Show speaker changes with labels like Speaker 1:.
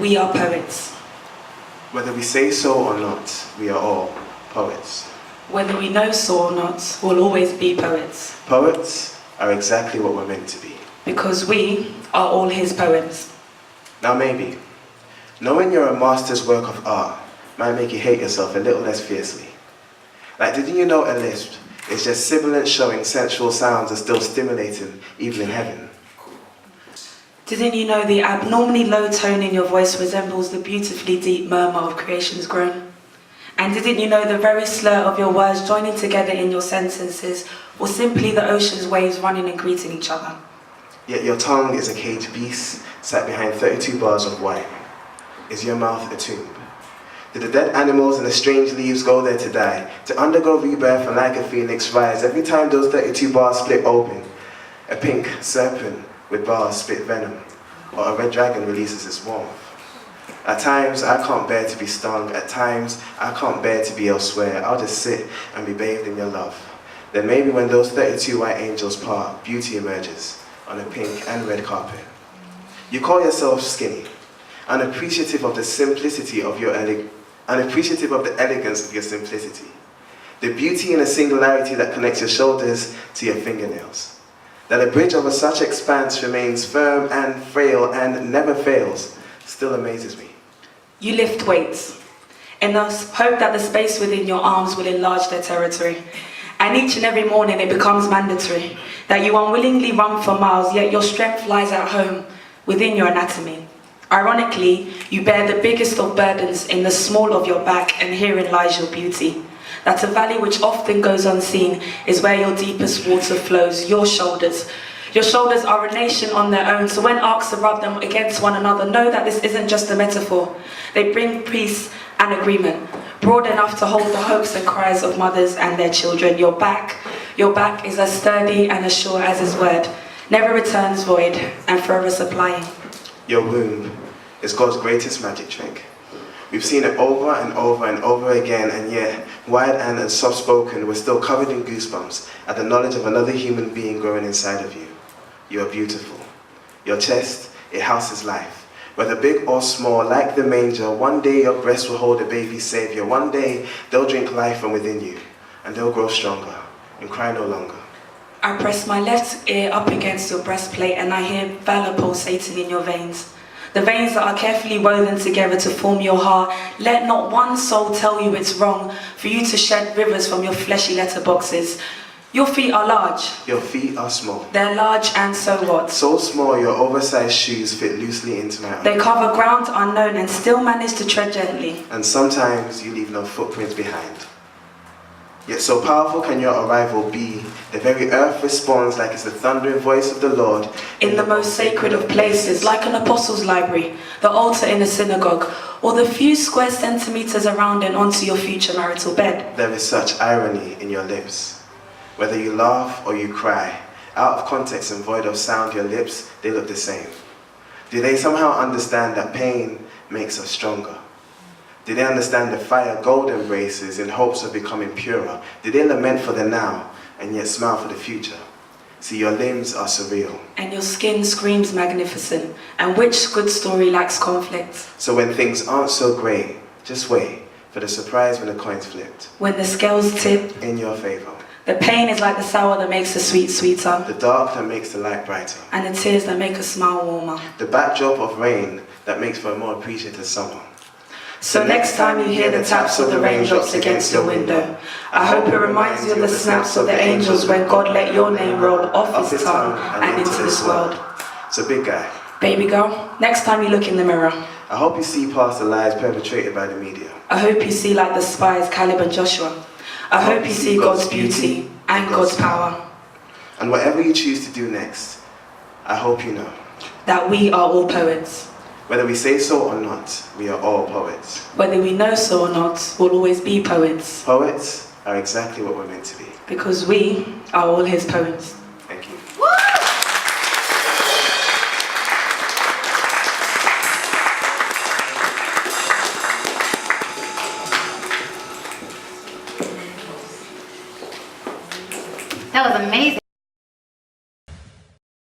Speaker 1: we are poets.
Speaker 2: Whether we say so or not, we are all poets.
Speaker 1: Whether we know so or not, we'll always be poets.
Speaker 2: Poets are exactly what we're meant to be.
Speaker 1: Because we are all his poems.
Speaker 2: Now maybe, knowing you're a master's work of art might make you hate yourself a little less fiercely. Like, didn't you know a lisp is just sibilant showing sensual sounds are still stimulating even in heaven?
Speaker 1: Didn't you know the abnormally low tone in your voice resembles the beautifully deep murmur of creation's groan? And didn't you know the very slur of your words joining together in your sentences or simply the ocean's waves running and greeting each other?
Speaker 2: Yet your tongue is a caged beast sat behind 32 bars of wine. Is your mouth a tomb? Did the dead animals and the strange leaves go there to die, to undergo rebirth and like a phoenix rise every time those 32 bars split open? A pink serpent with bars spit venom, or a red dragon releases its warmth. At times I can't bear to be stung, at times I can't bear to be elsewhere. I'll just sit and be bathed in your love. Then maybe when those 32 white angels part, beauty emerges on a pink and red carpet. You call yourself skinny, unappreciative of the simplicity of your unappreciative of the elegance of your simplicity. The beauty and the singularity that connects your shoulders to your fingernails. That a bridge over such expanse remains firm and frail and never fails still amazes me.
Speaker 1: You lift weights in the hope that the space within your arms will enlarge their territory. And each and every morning it becomes mandatory that you unwillingly run for miles, yet your strength lies at home within your anatomy. Ironically, you bear the biggest of burdens in the small of your back, and herein lies your beauty. That a valley which often goes unseen is where your deepest water flows, your shoulders. Your shoulders are a nation on their own, so when arcs rub them against one another, know that this isn't just a metaphor. They bring peace and agreement, broad enough to hold the hopes and cries of mothers and their children. Your back is as sturdy and as sure as his word, never returns void and forever supplying.
Speaker 2: Your womb is God's greatest magic trick. We've seen it over and over and over again, and yet, wide and soft-spoken, we're still covered in goosebumps at the knowledge of another human being growing inside of you. You are beautiful. Your chest, it houses life. Whether big or small, like the manger, one day your breast will hold a baby savior. One day, they'll drink life from within you, and they'll grow stronger and cry no longer.
Speaker 1: I press my left ear up against your breastplate, and I hear valor pulsating in your veins. The veins that are carefully woven together to form your heart. Let not one soul tell you it's wrong for you to shed rivers from your fleshy letterboxes. Your feet are large.
Speaker 2: Your feet are small.
Speaker 1: They're large, and so what?
Speaker 2: So small your oversized shoes fit loosely into my arm.
Speaker 1: They cover ground unknown and still manage to tread gently.
Speaker 2: And sometimes you leave no footprints behind. Yet so powerful can your arrival be, the very earth responds like it's the thundering voice of the Lord.
Speaker 1: In the most sacred of places, like an apostle's library, the altar in a synagogue, or the few square centimeters around and onto your future marital bed.
Speaker 2: There is such irony in your lips. Whether you laugh or you cry, out of context and void of sound, your lips, they look the same. Do they somehow understand that pain makes us stronger? Do they understand the fire gold embraces in hopes of becoming purer? Do they lament for the now and yet smile for the future? See, your limbs are surreal.
Speaker 1: And your skin screams magnificent. And which good story lacks conflict?
Speaker 2: So when things aren't so great, just wait for the surprise when the coin's flipped.
Speaker 1: When the scales tip
Speaker 2: in your favor.
Speaker 1: The pain is like the sour that makes the sweet sweeter.
Speaker 2: The dark that makes the light brighter.
Speaker 1: And the tears that make a smile warmer.
Speaker 2: The backdrop of rain that makes for a more appreciative summer.
Speaker 1: So next time you hear the taps of the raindrops against your window, I hope it reminds you of the snaps of the angels when God let your name roll off his tongue and into this world.
Speaker 2: So big guy.
Speaker 1: Baby girl, next time you look in the mirror,
Speaker 2: I hope you see past the lies perpetrated by the media.
Speaker 1: I hope you see like the spies Caleb and Joshua. I hope you see God's beauty and God's power.
Speaker 2: And whatever you choose to do next, I hope you know
Speaker 1: that we are all poets.
Speaker 2: Whether we say so or not, we are all poets.
Speaker 1: Whether we know so or not, we'll always be poets.
Speaker 2: Poets are exactly what we're meant to be.
Speaker 1: Because we are all his poems.
Speaker 2: Thank you.
Speaker 3: That was amazing.